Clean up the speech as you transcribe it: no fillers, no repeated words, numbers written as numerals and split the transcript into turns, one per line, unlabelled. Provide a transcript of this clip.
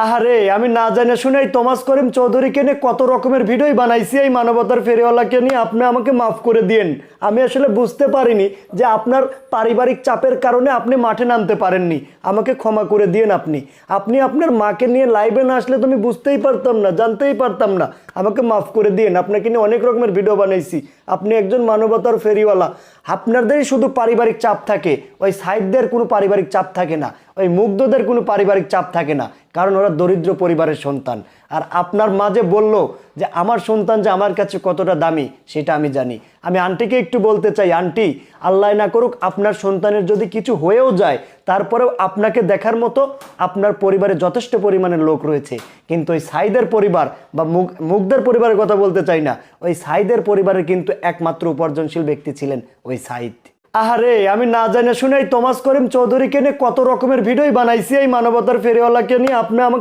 আহারে আমি না জানে শুনেই তোমাস করিম চৌধুরীকে নিয়ে কত রকমের ভিডিওই বানাইছি এই মানবতার ফেরিওয়ালাকে নিয়ে। আপনি আমাকে মাফ করে দিয়েন। আমি আসলে বুঝতে পারিনি যে আপনার পারিবারিক চাপের কারণে আপনি মাঠে নামতে পারেননি। আমাকে ক্ষমা করে দিয়েন। আপনি আপনার মাকে নিয়ে লাইভে না আসলে তো আমি বুঝতেই পারতাম না, জানতেই পারতাম না। আমাকে মাফ করে দিয়েন। আপনাকে নিয়ে অনেক রকমের ভিডিও বানাইছি। আপনি একজন মানবতার ফেরিওয়ালা। আপনাদেরই শুধু পারিবারিক চাপ থাকে, ওই সাইদদের কোনো পারিবারিক চাপ থাকে না, ওই মুগ্ধদের কোনো পারিবারিক চাপ থাকে না, কারণ ওরা দরিদ্র পরিবারের সন্তান। আর আপনার মাঝে বলল যে আমার সন্তান যে আমার কাছে কতটা দামি সেটা আমি জানি। আমি আন্টিকে একটু বলতে চাই, আন্টি আল্লাহ না করুক আপনার সন্তানের যদি কিছু হয়েও যায়, তারপরেও আপনাকে দেখার মতো আপনার পরিবারে যথেষ্ট পরিমাণের লোক রয়েছে। কিন্তু ওই সাইদের পরিবার বা মুগ্ধের পরিবারের কথা বলতে চাই না, ওই সাইদের পরিবারের কিন্তু একমাত্র উপার্জনশীল ব্যক্তি ছিলেন ওই সাইদ। আহারে আমি না জানে শুনেই তোমাস করিম চৌধুরীকে নিয়ে কত রকমের ভিডিওই বানাইছি এই মানবতার ফেরিওয়ালাকে নিয়ে। আপনি আমাকে